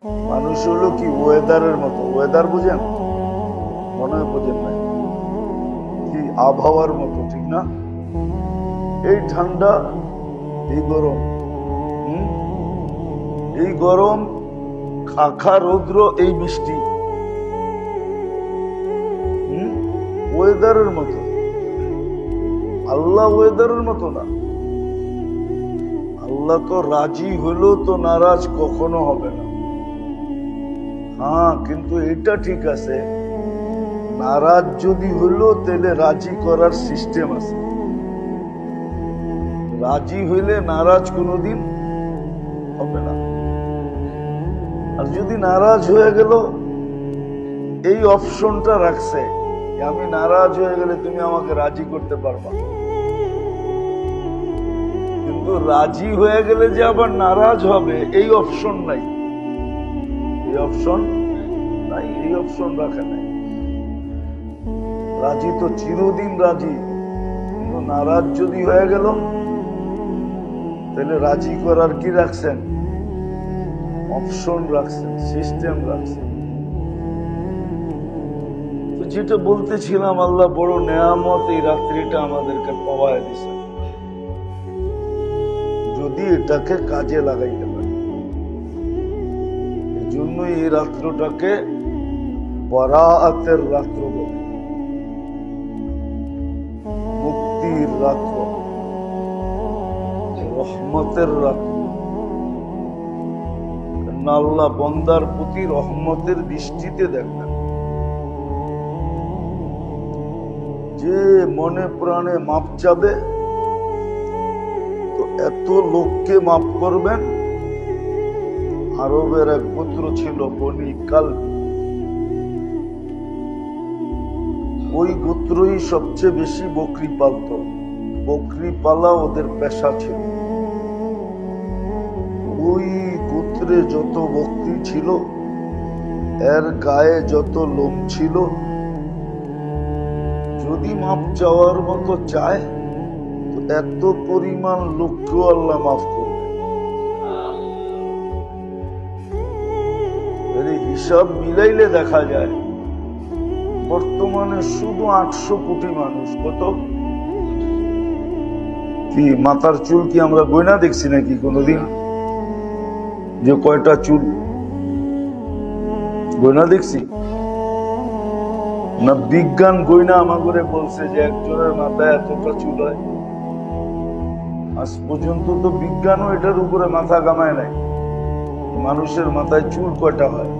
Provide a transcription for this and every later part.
মানুষ হলো কি ওয়েদারের মতো। ওয়েদার বুঝেন? মনে হয় বুঝেন না। কি আবহাওয়ার মতো, ঠিক না? এই ঠান্ডা, এই গরম, এই গরম, খাখা রৌদ্র, এই বৃষ্টি, ওয়েদারের মতো। আল্লাহ ওয়েদারের মতো না। আল্লাহ তো রাজি হইলেও তো নারাজ কখনো হবে না। হ্যাঁ, কিন্তু এটা ঠিক আছে, নারাজ যদি হইলো তাহলে রাজি করার সিস্টেম আছে। রাজি হইলে নারাজ কোনোদিন হবে না। আর যদি নারাজ হয়ে গেল, এই অপশনটা রাখছে, আমি নারাজ হয়ে গেলে তুমি আমাকে রাজি করতে পারবা। কিন্তু রাজি হয়ে গেলে যে আবার নারাজ হবে, এই অপশন নাই। এই অপশন নাই, এই অপশন রাখে নাই। রাজি তো চিরদিন রাজি, কিন্তু নারাজ যদি হয়ে গেল, তাহলে রাজি করার কি রাখছেন? অপশন রাখছেন, সিস্টেম রাখছেন। তো যেটা বলতেছিলাম, আল্লাহ বড় নেয়ামত এই রাত্রিটা আমাদেরকে পাওয়ায় দিয়েছেন, যদি এটাকে কাজে লাগাইতে পারি। এই জন্যই এই রাত্রটাকে বরাআতের রাত্র বলে, মুক্তির রাত্র, রহমতের রাত্র। আল্লাহ বন্দার প্রতি রহমতের দৃষ্টিতে দেখবেন। যে মনে প্রাণে মাপ চাবে, তো এত লোককে মাফ করবেন। আরবের এক গোত্র ছিল বনি কালব, ওই গোত্রই সবচেয়ে বেশি বকরি পালত। বকরি পালা ওদের পেশা ছিল। ওই গোত্রে যত বকরি ছিল, এর গায়ে যত লোম ছিল, যদি মাপ চাওয়ার মতো চায়, তো এত পরিমাণ লোককেও আল্লাহ মাফ করবে। হিসাব মিলাইলে দেখা যায় বর্তমানে শুধু 800 কোটি মানুষ। কত? কি মাথার চুল কি আমরা গয়না দেখছি নাকি কোনদিন? যে কয়টা চুল গয়না দেখছি না? বিজ্ঞান গয়না আমাকে বলছে যে একজনের মাথায় এতটা চুল হয়। আজ পর্যন্ত তো বিজ্ঞানও এটার উপরে মাথা কামায় নাই, মানুষের মাথায় চুল কয়টা হয়,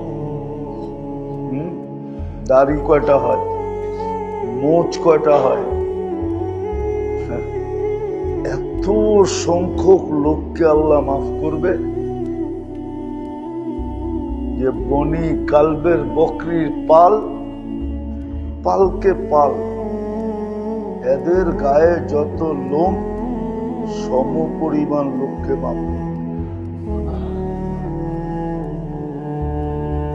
দাড়ি কয়টা হয়, মোচ কয়টা হয়। এত সংখ্যক লোককে আল্লাহ মাফ করবে যে বনি কালবের বকরির পালকে পাল, এদের গায়ে যত লোম, সম পরিমাণ লোককে মাফ করবে।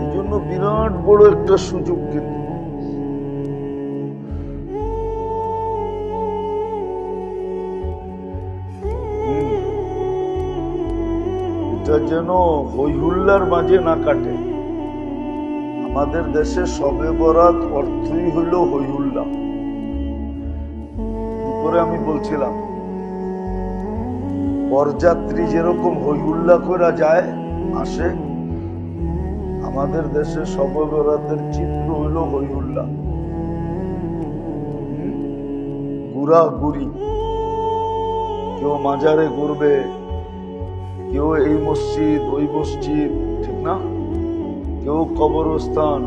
এই জন্য বিরাট বড় একটা সুযোগ। কিন্তু এটা যেন হইহুল্লার মাঝে না কাটে। আমাদের দেশে শবে বরাত অর্থই হইল হইহুল্লা। দুপুরে আমি বলছিলাম, বরযাত্রী যেরকম হইহুল্লা করে যায় আসে, আমাদের দেশে শবে বরাতের চিত্র হইল হইহুল্লা, ঘুরাঘুরি। কেউ মাজারে ঘুরবে, কেউ এই মসজিদ ওই মসজিদ, ঠিক না? কেউ কবরস্থান,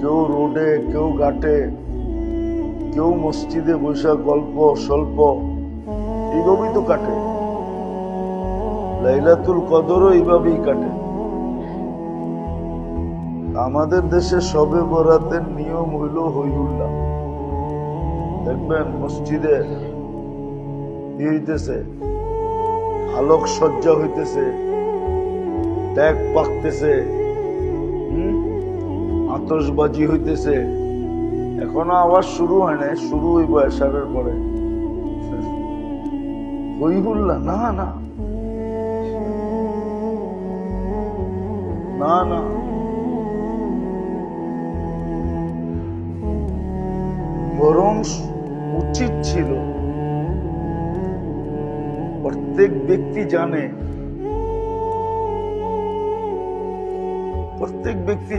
কেউ রোডে, কেউ ঘাটে, কেউ মসজিদে বসে গল্প স্বল্প, এইভাবেই তো কাটে। লাইলাতুল কদরও এইভাবেই কাটে। আমাদের দেশে শবে বরাতের নিয়ম হইল হইহুল্লাহ। দেখবেন মসজিদে হইতেছে, আলোক সজ্জা হইতেছে, ট্যাগ পাকতেছে, আতশবাজি হইতেছে। এখনো আওয়াজ শুরু হয় নাই, শুরু হইব এশারের পরে। হইহুল্লাহ না, না, না না, বরং উচিত ছিল প্রত্যেক ব্যক্তি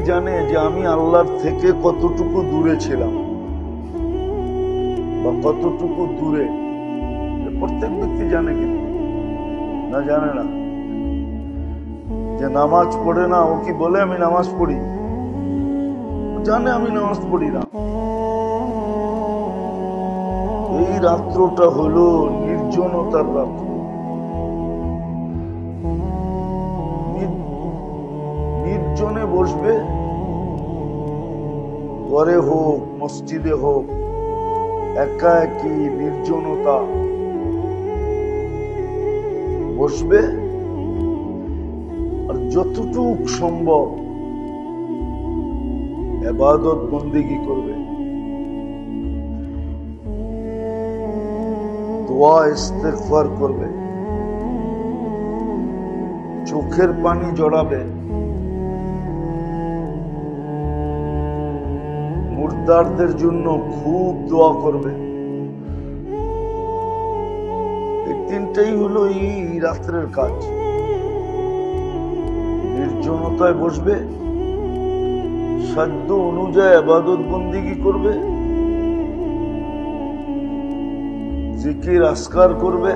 জানে যে আমি আল্লাহর থেকে কতটুকু দূরে ছিলাম বা কতটুকু দূরে, প্রত্যেক ব্যক্তি জানে, কিন্তু না জানে না। যে নামাজ পড়ে না, ও কি বলে আমি নামাজ পড়ি? জানে আমি নামাজ পড়ি না। এই রাত্রটা হলো নির্জনতার রাত্র। নির্জনে বসবে, ঘরে হোক মসজিদে হোক, একা একই নির্জনতা বসবে, আর যতটুক সম্ভব ইবাদত বন্দেগী করবে, দোয়া ইস্তেগফার করবে, চোখের পানি জড়াবে, মুর্দারদের জন্য খুব দোয়া করবে। এই তিনটাই হলো এই রাত্রের কাজ। নির্জনতায় বসবে, সাধ্য অনুযায়ী ইবাদত বন্দেগী করবে, জিকির আজকার করবে,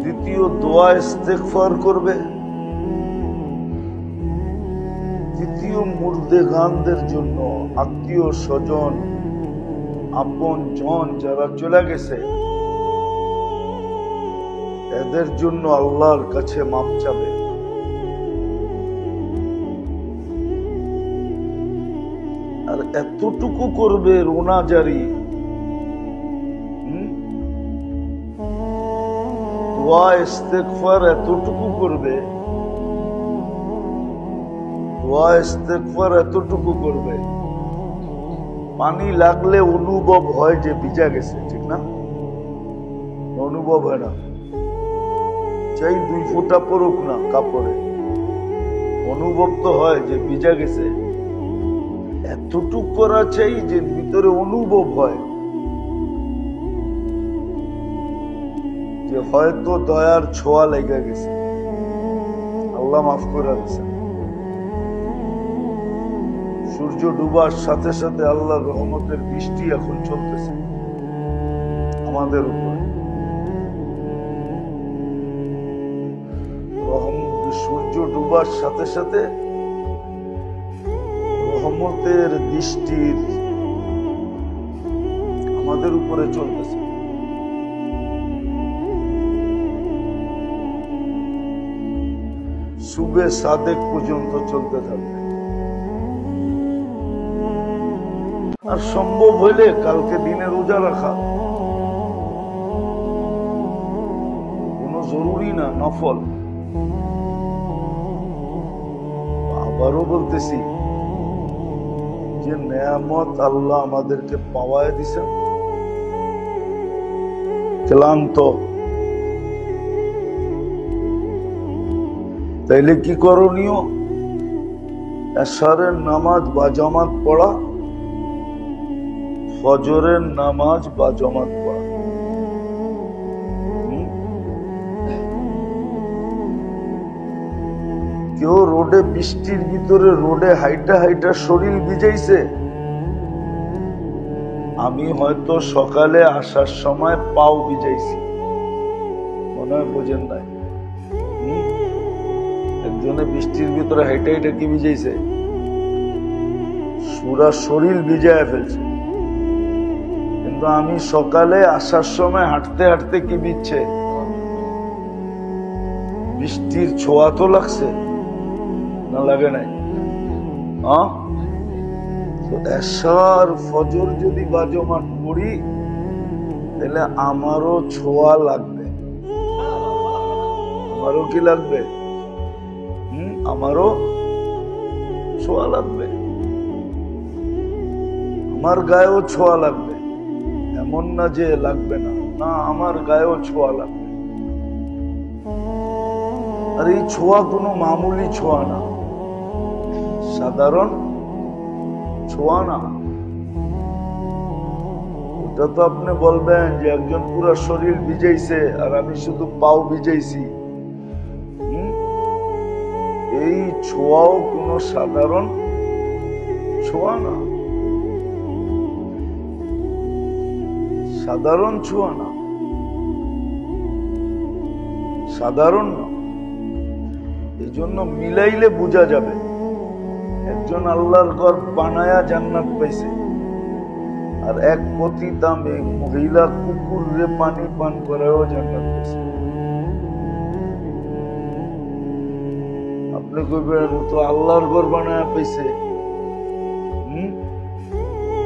দ্বিতীয় দোয়া ইস্তেগফার করবে, তৃতীয় মুর্দেগানদের জন্য, আত্মীয় স্বজন আপন জন যারা চলে গেছে, এদের জন্য আল্লাহর কাছে মাপ চাবে। আর এতটুকু করবে রোনা জারি, দোয়া ইস্তেগফার এতটুকু করবে, দোয়া ইস্তেগফার এতটুকু করবে, পানি লাগলে অনুভব হয় যে ভিজা গেছে, ঠিক না? অনুভব হয় না, চাই 2 ফোঁটা পড়ুক না কাপড়ে, অনুভব তো হয় যে ভিজা গেছে। এতটুক করা চাই যে ভিতরে অনুভব হয় যে হয়তো দয়ার ছোঁয়া লেগে গেছে, আল্লাহ মাফ করে দিয়েছেন। সূর্য ডুবার সাথে সাথে আল্লাহর রহমতের বৃষ্টি এখন চলতেছে আমাদের উপরে। সূর্য ডুবার সাথে সাথে রহমতের বৃষ্টির আমাদের উপরে চলতেছে। সুবে সাদেক পর্যন্ত চলতে থাকবে। আর সম্ভব হইলে কালকে দিনে রোজা রাখা, কোনো জরুরি না, নফল। আবারও বলতেছি যে নেয়ামত আল্লাহ আমাদেরকে পাওয়ায় দিছেন, ক্লান্ত, তাইলে কি করণীয়? এশারের নামাজ বা জামাত পড়া, ফজরের নামাজ বা জামাত পড়া। কেউ রোডে বৃষ্টির ভিতরে রোডে হাইটা হাইটা শরীর ভিজাইছে, আমি হয়তো সকালে আসার সময় পাও ভিজাইছি, মনে হয় বোঝেন নাই। একজনে বৃষ্টির ভিতরে হাইটা হাইটা কি ভিজাইছে, পুরা শরীর ভিজায় ফেলছে। কিন্তু আমি সকালে আসার সময় হাঁটতে হাঁটতে কি ভিজছে, বৃষ্টির ছোঁয়া তো লাগছে না, লাগে নাই? এশার ফজর যদি বাজমাত পড়ি তাহলে আমারও ছোঁয়া লাগবে। আমারও কি লাগবে? আমারও ছোঁয়া লাগবে, আমার গায়েও ছোঁয়া লাগবে। এমন না যে লাগবে না, না, আমার গায়েও ছোঁয়া লাগবে। আর এই ছোঁয়া কোনো মামুলি ছোঁয়া না, সাধারণ ছোঁয়া না। ওটা তো আপনি বলবেন যে একজন পুরো শরীর ভিজাইছে আর আমি শুধু পাও ভিজাইছি। এই ছোঁয়াও কোনো সাধারণ ছোঁয়া না, সাধারণ ছোঁয়া না, সাধারণ না। এই জন্য মিলাইলে বোঝা যাবে একজন আল্লাহর ঘর বানায়া জান্নাত পাইছে আর এক পতিতা মহিলা কুকুরে পানি পান করেও জান্নাত পাইছে। আপনি কইবেন ও তো আল্লাহর ঘর বানায়া পাইছে,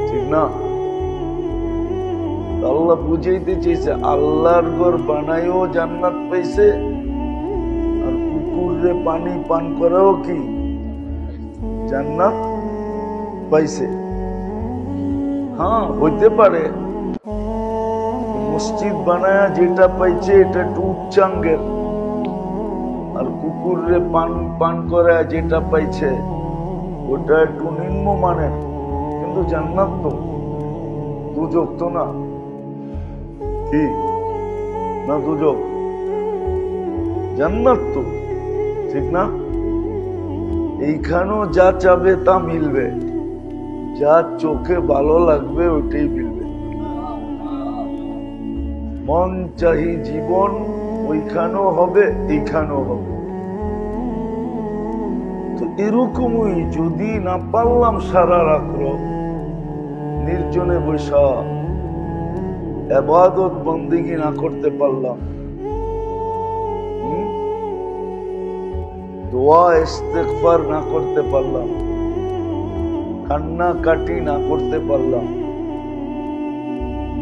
ঠিক না? আল্লাহ বুঝাইতে চেয়েছে আল্লাহর ঘর বানায়ও জান্নাত পাইছে আর কুকুরে পানি পান করেও কি জান্নাত পাইছে। হ্যাঁ, হইতে পারে মসজিদ বানায়া যেটা পাইছে এটা একটু উচ্চাঙ্গের, আর কুকুরে পান পান করে যেটা পাইছে ওটা একটু নিম্নমানের, কিন্তু জান্নাত তো, দুজক তো না, কি না? দুজক, জান্নাত তো, ঠিক না? এইখানেও যা চাবে তা মিলবে, যা চোখে ভালো লাগবে ওইটাই মিলবে। মন চাহি জীবন ওইখানেও হবে, এইখানেও হবে। তো এরকমই যদি না পারলাম সারা রাত্র নির্জনে বৈশা ইবাদত বন্দেগী না করতে পারলাম, দোয়া ইস্তেগফার না করতে পারলাম, কান্না কাটি না করতে পারলাম,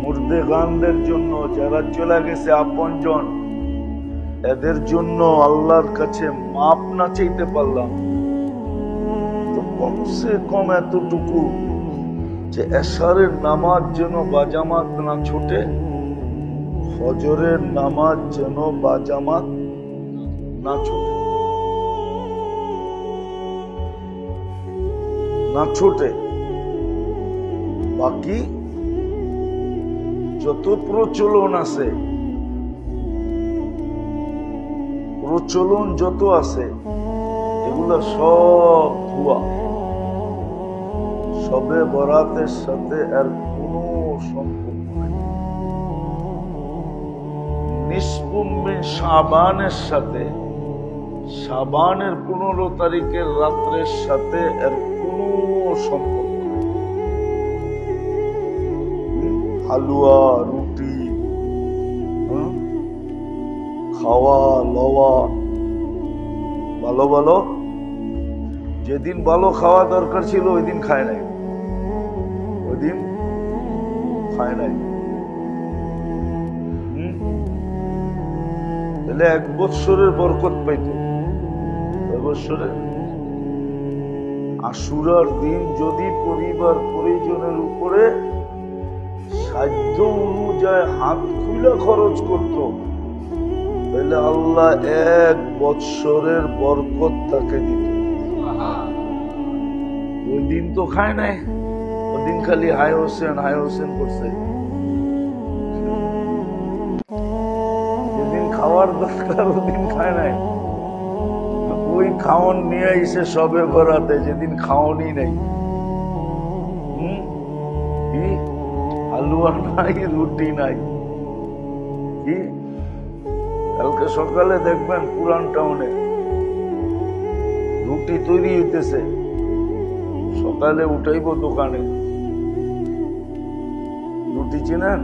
মুর্দে গানদের জন্য যারা চলে গেছে আপনজন এদের জন্য আল্লাহর কাছে মাপ না চাইতে পারলাম, তো কমসে কম এতটুকু যে এশারের নামাজ যেন বাজামাত না ছুটে, ফজরের নামাজ যেন বাজামাত না ছুটে, না ছুটে। বাকি যত প্রচলন আছে, প্রচলন যত আছে এগুলা সব ভুয়া, সবে বরাতের সাথে আর কোনো সম্পর্ক নাই। নিসফুমিন শাবানের সাথে, শাবানের 15 তারিখের রাত্রের সাথে এর কোনো সম্পর্ক নাই। হালুয়া রুটি খাওয়া লওয়া, ভালো ভালো যেদিন ভালো খাওয়া দরকার ছিল ওই দিন খায় নাই, ওই দিন খায় নাই। তাহলে 1 বৎসরের বরকত পাইত। বৎসরে আশুরার দিন যদি পরিবার পরিজনের উপরে সাধ্য অনুযায়ী হাত খুলে খরচ করত তাহলে আল্লাহ 1 বৎসরের বরকত তাকে দিত। ওই দিন তো খায় নাই, ওই দিন খালি হায় হোসেন করছে। যেদিন খাওয়ার দরকার ওদিন খায় নাই, ওই খাওন নিয়ে এসে সবে বরাতে, যেদিন খাওয়ানি নাই, হালুয়া নাই রুটি নাই। কি কালকে সকালে দেখবেন পুরান টাউনে রুটি তৈরি হইতেছে, সকালে উঠাইব দোকানে। রুটি চিনেন?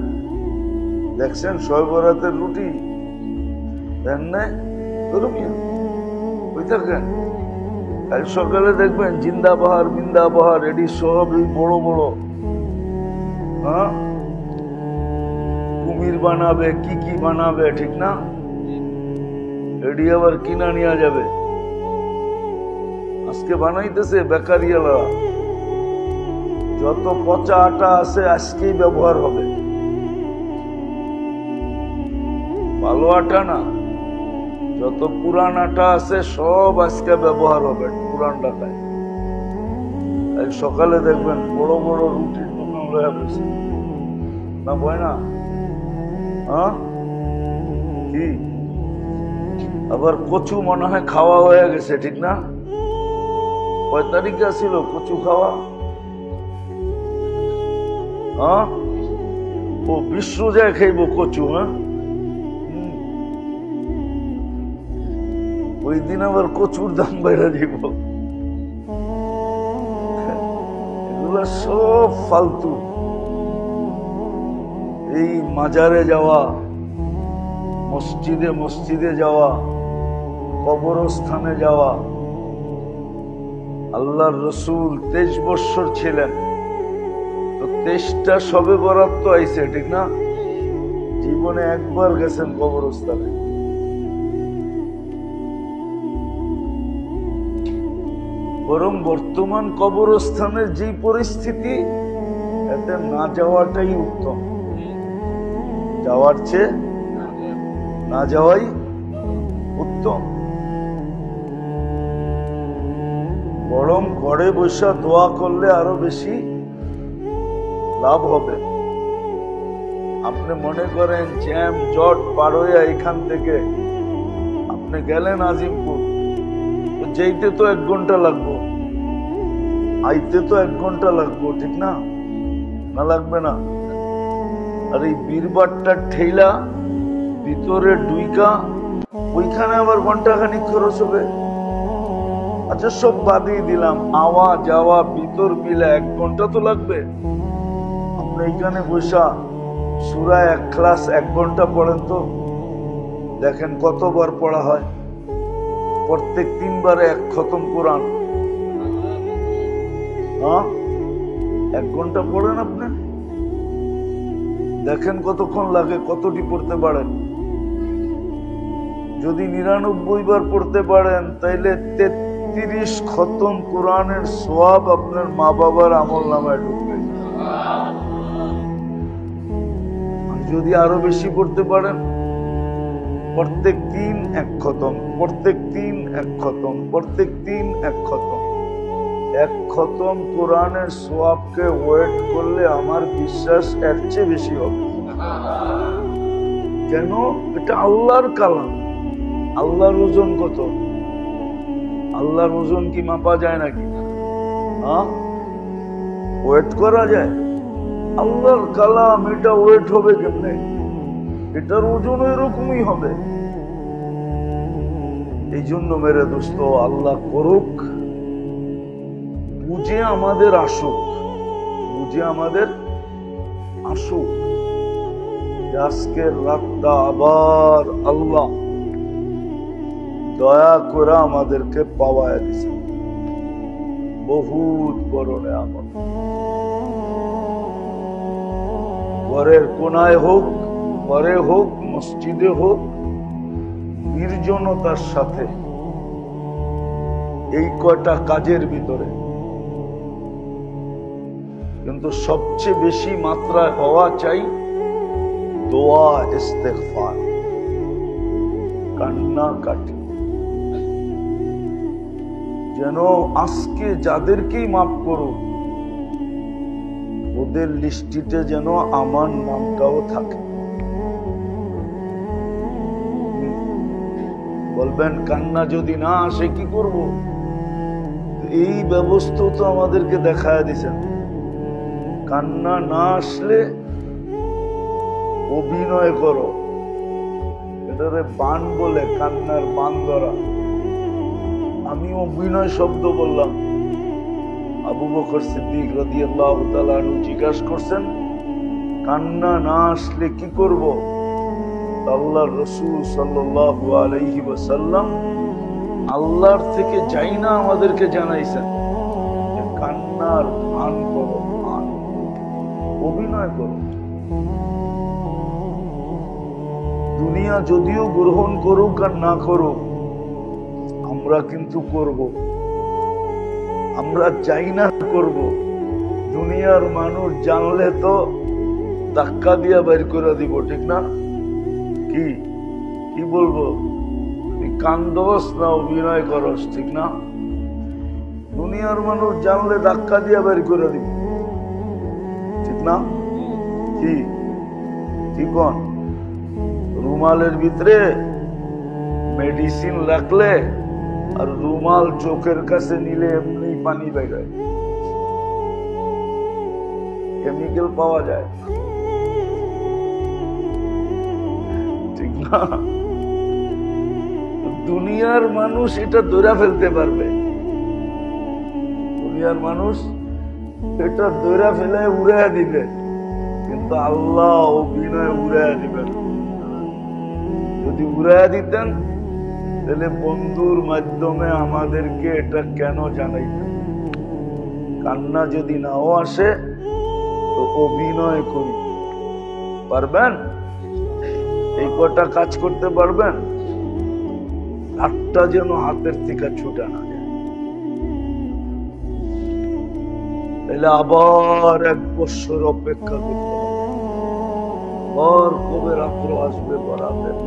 দেখছেন শবে বরাতের রুটি? দেন না? ওই থাকেন কাল সকালে দেখবেন জিন্দাবাহার মিন্দাবাহার এডি সব বড় বড়, হ্যাঁ, কুমির বানাবে, কি কি বানাবে, ঠিক না? এডি আবার কিনা নিয়ে যাবে। আজকে বানাইতেছে বেকারিয়ালা, যত পচা আটা আছে আজকেই ব্যবহার হবে, ভালো আটা না। যত পুরানাটা আছে সব আজকে ব্যবহার হবে পুরান ঢাকায়। সকালে দেখবেন বড় বড় রুটির দোকান লয়া বসে না, বয় না? হ্যাঁ, কি আবার কচু মনে হয় খাওয়া হয়ে গেছে, ঠিক না? কয় তারিখে ছিল কচু খাওয়া? হ্যাঁ, ও বিশ্ব যায় খাইব কচু। হ্যাঁ, ওই দিন আবার কচুর দাম বেড়ে যাব। এগুলা সব ফালতু। এই মাজারে যাওয়া, মসজিদে মসজিদে যাওয়া, কবরস্থানে যাওয়া। আল্লাহর রসুল 23 বৎসর ছিলেন, তো 23টা সবে বরাত তো আইছে, ঠিক না? জীবনে একবার গেছেন কবরস্থানে। বরং বর্তমান কবরস্থানের যে পরিস্থিতি, এতে না যাওয়াটাই উত্তম। যাওয়ার চেয়ে না যাওয়াই উত্তম। বরং ঘরে বসে দোয়া করলে আরো বেশি লাভ হবে। আপনি মনে করেন জ্যাম জট পার হইয়া এখান থেকে আপনি গেলেন আজিমপুর, যেতে তো 1 ঘন্টা লাগবো, আইতে তো 1 ঘন্টা লাগবো, ঠিক না? না লাগবে না? আর এই বীরবারটা ঠেলা ভিতরে ডুইকা ওইখানে আবার ঘন্টাখানিক খরচ হবে। আচ্ছা, সব বাদিয়ে দিলাম, আওয়া যাওয়া ভিতর মিলে 1 ঘন্টা তো লাগবে। আপনি এইখানে বসা সূরা ইখলাস 1 ঘন্টা পড়েন তো, দেখেন কতবার পড়া হয়। প্রত্যেক 3 বারে 1 খতম কোরআন। হ্যাঁ, 1 ঘন্টা পড়েন আপনি, দেখেন কতক্ষণ লাগে, কতটি পড়তে পারেন। যদি 99 বার পড়তে পারেন, তাইলে 33 খতম কোরআনের সওয়াব আপনার মা বাবার আমল নামায় ঢুকবে। যদি আরো বেশি পড়তে পারেন, প্রত্যেক 3 1 খতম, প্রত্যেক 3 1 খতম, প্রত্যেক 3 1 খতম। 1 খতম কোরআনের সওয়াবকে ওয়েট করলে আমার বিশ্বাস এর চেয়ে বেশি হবে। কেন? এটা আল্লাহর কালাম। আল্লাহর ওজন কত? আল্লাহর ওজন কি মাপা যায় নাকি? হ্যাঁ, ওয়েট করা যায়? আল্লাহর কালাম, এটা ওয়েট হবে কেমনে? এটার ওজন এরকমই হবে। এই জন্য মেরে দোস্ত, আল্লাহ করুক, বুঝে আমাদের আসুক, বুঝে আমাদের আসুক। আজকের রাতটা আবার আল্লাহ দয়া করে আমাদেরকে পাওয়ায় দিছে, বহুত বড় নেয়ামত। ঘরের কোনায় হোক, ঘরে হোক, মসজিদে হোক, নির্জনতার সাথে এই কয়টা কাজের ভিতরে, কিন্তু সবচেয়ে বেশি মাত্রায় হওয়া চাই দোয়া, ইস্তেগফার, কান্না কাটি। যেন আজকে যাদেরকেই মাফ করুক, ওদের লিস্টিতে যেন আমার নামটাও থাকে। বলবেন কান্না যদি না আসে কি করব? এই ব্যবস্থা তো আমাদেরকে দেখায় দিছেন। কান্না না আসলে অভিনয় করো, এটারে বান বলে, কান্নার বান ধরা। আমি অভিনয় শব্দ বললাম। আবু বকর সিদ্দিক রাদিয়াল্লাহু তাআলা আনহু জিজ্ঞাসা করছেন, কান্না না আসলে কি করব? আল্লাহর রাসূল সাল্লাল্লাহু আলাইহি ওয়াসাল্লাম আল্লাহর থেকে যাই না আমাদেরকে জানাইছেন, কান্নার ভান করো, ভান, অভিনয় করো। দুনিয়া যদিও গ্রহণ করুক আর না করুক, আমরা কিন্তু করব। আমরা চাই না করব। দুনিয়ার মানুষ জানলে তো ধাক্কা দিয়া বের করে দিব, ঠিক না? কি কি বলবো? কান্দস না অভিনয় করস, ঠিক না? দুনিয়ার মানুষ জানলে ধাক্কা দিয়ে বের করে দিব, ঠিক না? কি ঠিক? রুমালের ভিতরে মেডিসিন রাখলে আর রুমাল চোখের কাছে নিলে এমনি পানি বেরোয়, কেমিক্যাল পাওয়া যায়, ঠিক না? দুনিয়ার মানুষ এটা ধরে ফেলতে পারবে, দুনিয়ার মানুষ এটা ধরে ফেলে উড়ে দিবে, কিন্তু আল্লাহ অভিনয় উড়ে দিবেন। যদি উড়ে দিতেন তাহলে বন্ধুর মাধ্যমে আমাদেরকে এটা কেন জানাইতেন? কান্না যদি নাও আসে তো অভিনয় করি, পারবেন? এই কটা কাজ করতে পারবেন? হাতটা যেন হাতের থেকে ছুটা না যায়, তাহলে আবার 1 বছর অপেক্ষা করতে হবে, আর কবে রাত্র আসবে বরাতের।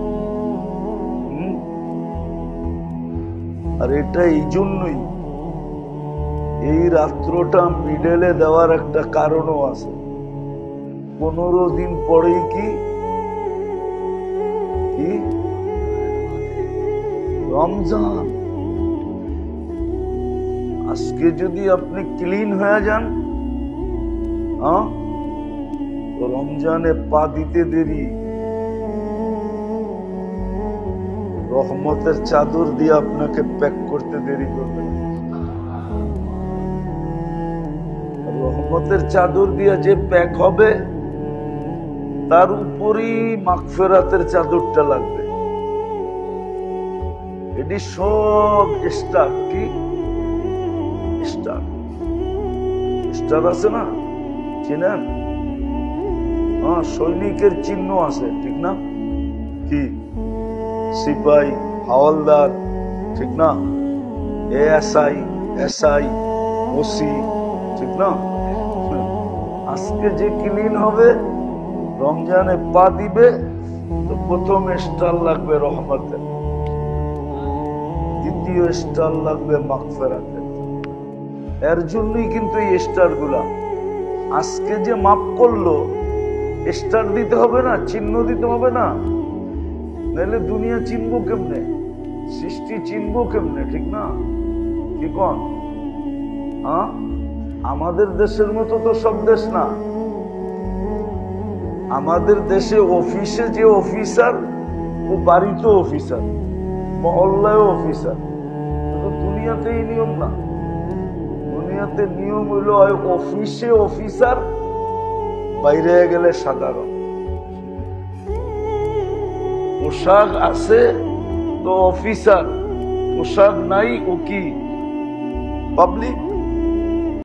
আর এটা এই জন্যই, এই রাত্রটা মিডলে দেওয়ার একটা কারণও আছে। 15 দিন পরেই কি রমজান। আজকে যদি আপনি ক্লিন হয়ে যান, রমজানে পা দিতে দেরি, রহমতের চাদর দিয়ে আপনাকে প্যাক করতে দেরি করবে। রহমতের চাদর দিয়ে যে প্যাক হবে তার উপরই মাগফিরাতের চাদরটা লাগবে। এটি সব স্টার, কি স্টার, স্টার আছে না, চিনেন? সৈনিকের চিহ্ন আছে, ঠিক না? কি সিপাহী, হাওলদার, ঠিক না? এএসআই, এসআই, ওসি, ঠিক না? আজকে যে ক্লিন হবে, রমজানে পা দিবে, তো প্রথম স্টার লাগবে রহমতের, দ্বিতীয় স্টার লাগবে মাগফিরাতের। এর জন্যই কিন্তু এই স্টার গুলা আজকে যে মাপ করলো, স্টার দিতে হবে না, চিহ্ন দিতে হবে না, নাহলে দুনিয়া চিনবো কেমনে, সৃষ্টি চিনবো কেমনে, ঠিক না? কি কোন? আমাদের দেশের মতো তো সব দেশ না। আমাদের দেশে অফিসে যে অফিসার, ও বাড়িতে অফিসার, মহল্লায় অফিসার। দুনিয়াতে এই নিয়ম না। দুনিয়াতে নিয়ম হইল অফিসে অফিসার, বাইরে গেলে সাধারণ। পোশাক আছে তো অফিসার, পোশাক নাই ও কি পাবলিক।